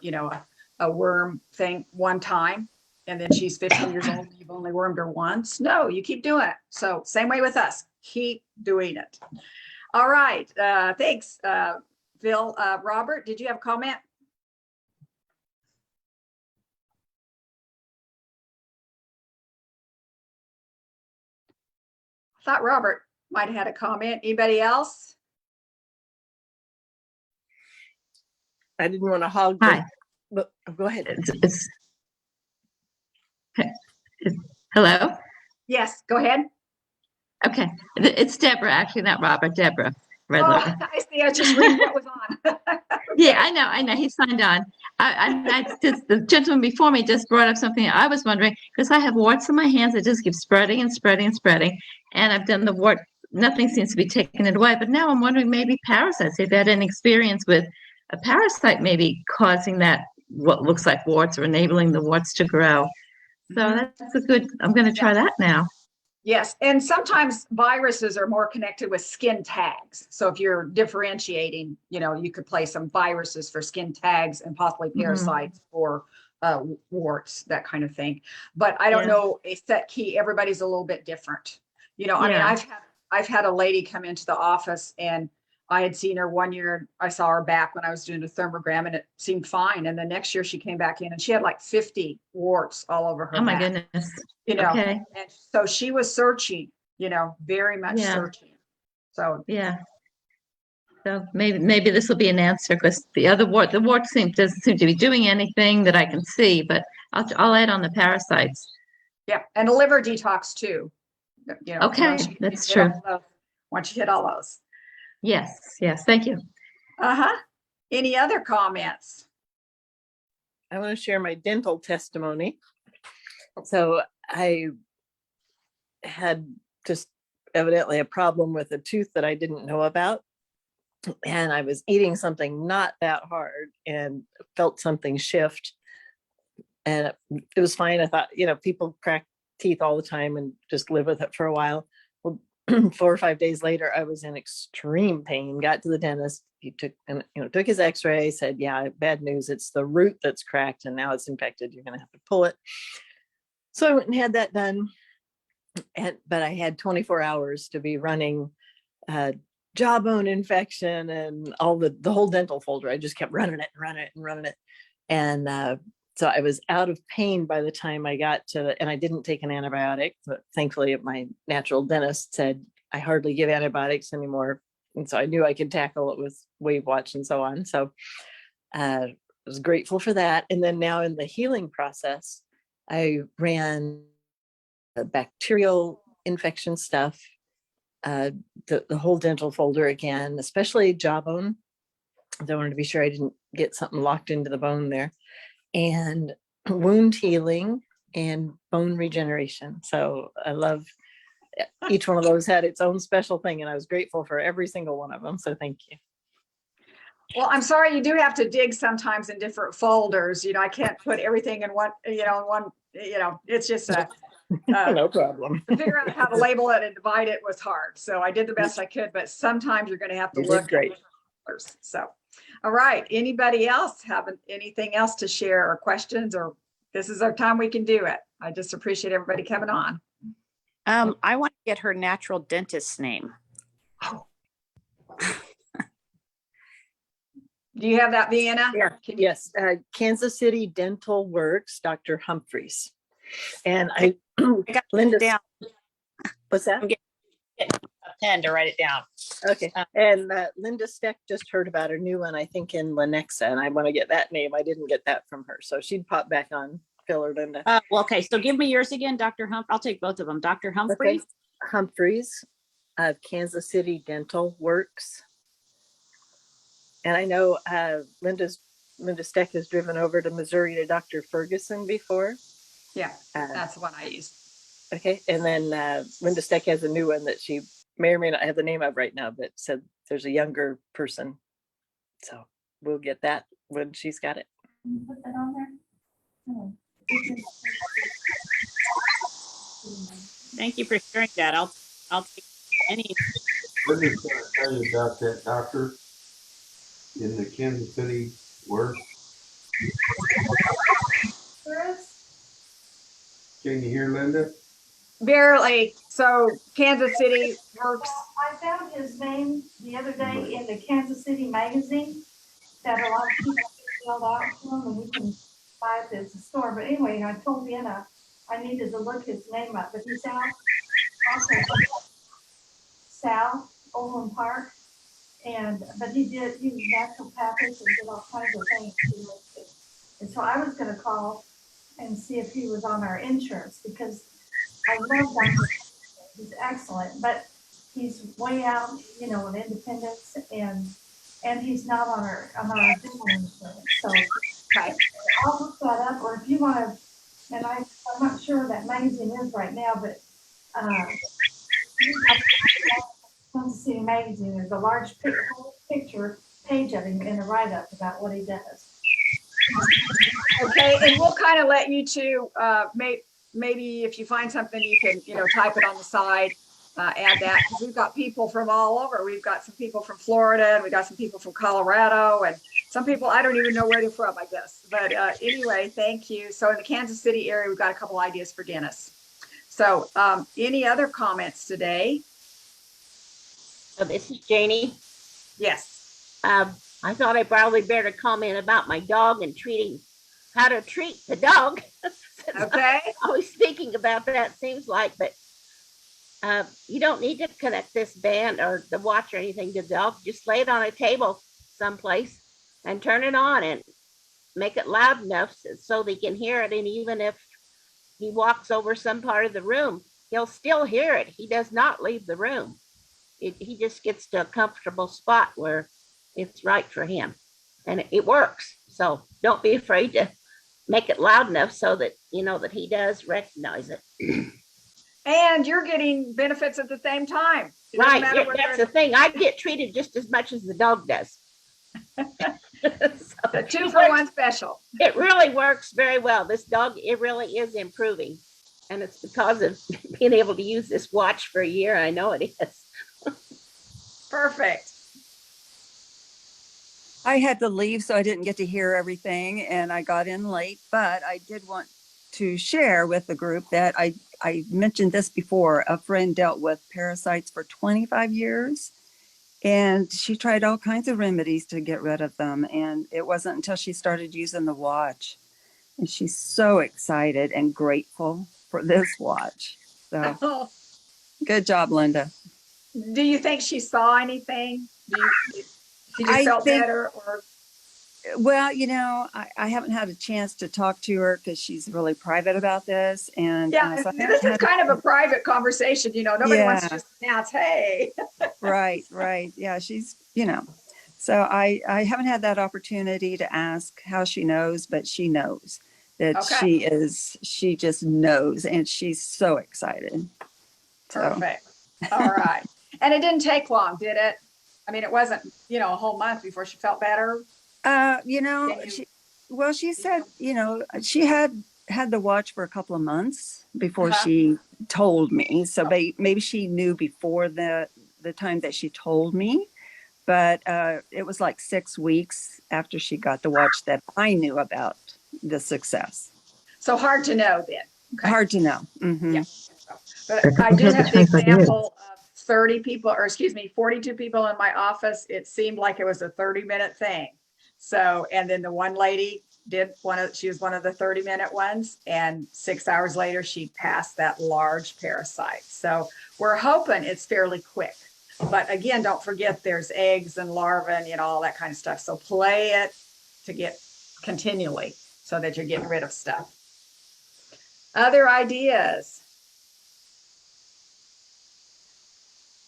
a worm thing one time and then she's 15 years old and you've only wormed her once? No, you keep doing it. So same way with us, keep doing it. All right. Thanks, Phil. Robert, did you have a comment? I thought Robert might have had a comment. Anybody else? I didn't want to hog. Hi. But go ahead. Hello. Yes, Go ahead. Okay. It's Deborah, actually, not Robert. Deborah Redler. Oh, I see. I was just reading what was on. Yeah, I know. He signed on. The gentleman before me just brought up something I was wondering, because I have warts on my hands that just keep spreading and spreading and spreading, and I've done the wart. Nothing seems to be taking it away. But now I'm wondering, maybe parasites. If you had any experience with a parasite, maybe causing that what looks like warts or enabling the warts to grow. So that's a good. I'm going to try that now. Yes, and sometimes viruses are more connected with skin tags. So if you're differentiating, you could play some viruses for skin tags and possibly parasites for warts, that kind of thing. But I don't know a set key. Everybody's a little bit different. I mean, I've had a lady come into the office and I had seen her one year. I saw her back when I was doing a thermogram and it seemed fine. And the next year she came back in and she had like 50 warts all over her Oh my back. goodness. Okay. And so she was searching, very much searching. So So maybe this will be an answer, because the wart doesn't seem to be doing anything that I can see, but I'll add on the parasites. yeah, and a liver detox too. Okay, that's true. Once you hit all those. Yes. Thank you. Any other comments? I want to share my dental testimony. So I had just evidently a problem with a tooth that I didn't know about. And I was eating something not that hard and felt something shift. And it was fine. I thought, people crack teeth all the time and just live with it for a while. Well, 4 or 5 days later, I was in extreme pain, got to the dentist. He took, took his x-ray, said, yeah, bad news. It's the root that's cracked and now it's infected. You're going to have to pull it. So I went and had that done. But I had 24 hours to be running jawbone infection and all the whole dental folder. I just kept running it. And so I was out of pain by the time I got to, and I didn't take an antibiotic, but thankfully my natural dentist said, I hardly give antibiotics anymore. And so I knew I could tackle it with WAVwatch and so on. So I was grateful for that. And then now in the healing process, I ran bacterial infection stuff, the whole dental folder again, especially jawbone. I wanted to be sure I didn't get something locked into the bone there, and wound healing and bone regeneration. So I love each one of those had its own special thing, and I was grateful for every single one of them. So thank you. Well, I'm sorry, you do have to dig sometimes in different folders. I can't put everything in one, it's just No problem. figure out how to label it and divide it was hard. So I did the best I could, but sometimes you're going to have to You look did great. at folders. So, all right. Anybody else have anything else to share or questions, or this is our time we can do it. I just appreciate everybody coming on. I want to get her natural dentist's name. Do you have that, Vienna? Yeah. Can you- Yes. Kansas City Dental Works, Dr. Humphreys. And I got Linda it down. What's that? A pen to write it down. Okay. And Linda Steck just heard about her new one, I think in Lenexa, and I want to get that name. I didn't get that from her. So she'd pop back on. Fill her, Linda. Well, okay. So give me yours again, Dr. I'll take both of them. Dr. Humphrey. Okay. Humphreys of Kansas City Dental Works. And I know Linda Steck has driven over to Missouri to Dr. Ferguson before. Yeah, that's the one I use. Okay. And then Linda Steck has a new one that she may or may not have the name of right now, but said there's a younger person. So we'll get that when she's got it. Can you put that on there? Oh. Thank you for sharing that. I'll take any. Let me tell you about that doctor in the Kansas City work. Can you hear Linda? Barely. So Kansas City Works. I found his name the other day in the Kansas City magazine that a lot of people filled out to him, and we can buy it at the store. But anyway, I told Vienna I needed to look his name up, but he's out also south Overland Park, but he was naturopathic and did all kinds of things. And so I was going to call and see if he was on our insurance, because I love Dr. He's excellent, but he's way out, in Independence, and he's not on our dental insurance. So I'll look that up, or if you want to, and I'm not sure where that magazine is right now, but Kansas City magazine, there's a large picture page of him in a write-up about what he does. Okay, and we'll kind of let you two, maybe if you find something, you can, type it on the side, add that, because we've got people from all over. We've got some people from Florida, and we got some people from Colorado, and some people, I don't even know where they're from, I guess. But anyway, thank you. So in the Kansas City area, we've got a couple ideas for dentists. So any other comments today? This is Janie. Yes. I thought I probably better comment about my dog and how to treat the dog. Okay. I'm always thinking about that, seems like, but you don't need to connect this band or the watch or anything to the dog. Just lay it on a table someplace and turn it on and make it loud enough so they can hear it. And even if he walks over some part of the room, he'll still hear it. He does not leave the room. He just gets to a comfortable spot where it's right for him, and it works. So don't be afraid to make it loud enough so that that he does recognize it. And you're getting benefits at the same time. Right. That's the thing. I get treated just as much as the dog does. So 2 for 1 special. It really works very well. This dog, it really is improving. And it's because of being able to use this watch for a year. I know it is. Perfect. I had to leave, so I didn't get to hear everything, and I got in late, but I did want to share with the group that I mentioned this before. A friend dealt with parasites for 25 years, and she tried all kinds of remedies to get rid of them. And it wasn't until she started using the watch. And she's so excited and grateful for this watch. So Oh, good job, Linda. do you think she saw anything? She just I felt think, better, or well, I haven't had a chance to talk to her because she's really private about this. And yeah, so I haven't this is had, kind of a private conversation. Nobody wants to yeah, just announce, hey. right. Yeah, she's, so I haven't had that opportunity to ask how she knows, but she knows that Okay, she just knows, and she's so excited. So, perfect. All right. And it didn't take long, did it? I mean, it wasn't, a whole month before she felt better. Can you, she said, she had the watch for a couple of months before uh-huh. she told me. So maybe she knew before the time that she told me, but it was like 6 weeks after she got the watch that I knew about the success. So hard to know then. Okay. Hard to know. Mm-hmm. Yeah. But I do have the example of 30 people, or excuse me, 42 people in my office. It seemed like it was a 30-minute thing. So, and then the one lady she was one of the 30-minute ones, and 6 hours later, she passed that large parasite. So we're hoping it's fairly quick. But again, don't forget there's eggs and larvae and, all that kind of stuff. So play it to get continually so that you're getting rid of stuff. Other ideas?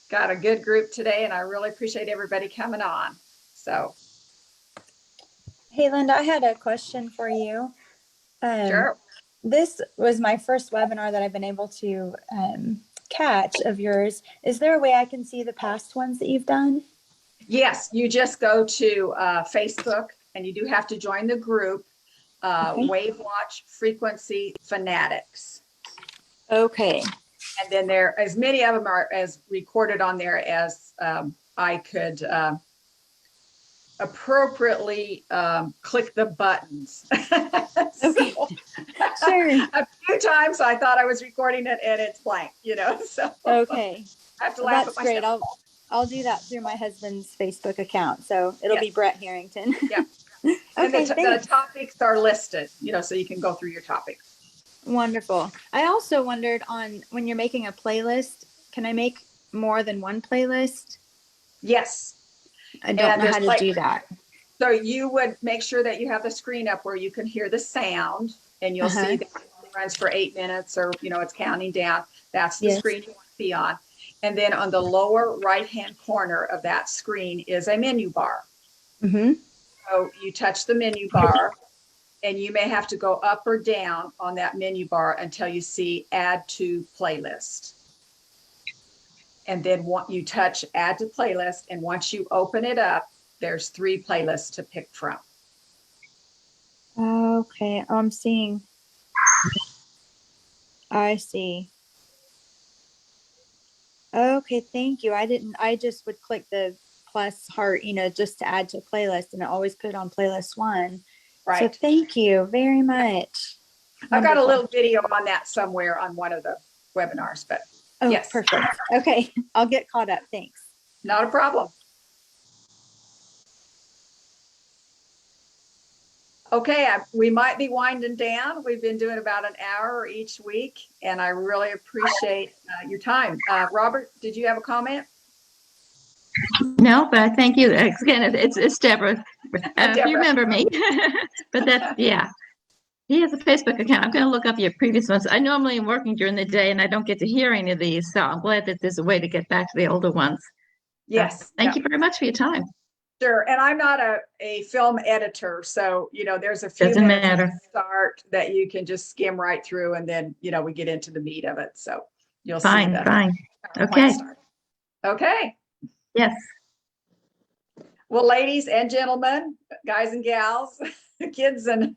Got a good group today, and I really appreciate everybody coming on. So, Hey, Linda, I had a question for you. sure. This was my first webinar that I've been able to catch of yours. Is there a way I can see the past ones that you've done? Yes, you just go to Facebook, and you do have to join the group, Okay. WAVwatch Frequency Fanatics. Okay. And then there, as many of them are as recorded on there as I could appropriately click the buttons. Okay. So, Sure. a few times I thought I was recording it and it's blank, so. Okay. I have to Well, laugh that's at great. myself. I'll do that through my husband's Facebook account. So it'll be Brett Harrington. Yeah. And Okay, the topics are listed, so you can go through your topics. Wonderful. I also wondered when you're making a playlist, can I make more than one playlist? Yes. I don't know how to do that. So you would make sure that you have the screen up where you can hear the sound, and you'll see that it runs for 8 minutes, or, it's counting down. That's the screen you want to be on. And then on the lower right-hand corner of that screen is a menu bar. Mm-hmm. So you touch the menu bar, and you may have to go up or down on that menu bar until you see add to playlist. And then you touch add to playlist. And once you open it up, there's 3 playlists to pick from. Okay. I'm seeing. I see. Okay. Thank you. I just would click the plus heart, just to add to a playlist, and I always put it on playlist 1. Right. So thank you very much. I've got a Wonderful. little video on that somewhere on one of the webinars, but yes. Perfect. Okay. I'll get caught up. Thanks. Not a problem. Okay, we might be winding down. We've been doing about an hour each week, and I really appreciate your time. Robert, did you have a comment? No, but I thank you. Again, it's Deborah. If you remember me. But yeah. He has a Facebook account. I'm going to look up your previous ones. I normally am working during the day, and I don't get to hear any of these. So I'm glad that there's a way to get back to the older ones. Yes. Thank you very much for your time. Sure. And I'm not a film editor. So, there's a few Doesn't minutes matter. at the start that you can just skim right through, and then, we get into the meat of it. So you'll see that. Fine. Okay. Okay. Yes. Well, ladies and gentlemen, guys and gals, kids and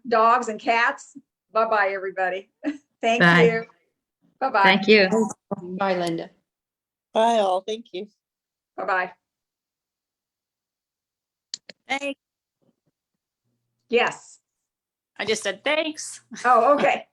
dogs and cats, bye-bye, everybody. Thank Bye. you. Bye-bye. Thank you. Bye, Linda. Bye all. Thank you. Bye-bye. Thanks. Yes. I just said thanks. Oh, okay.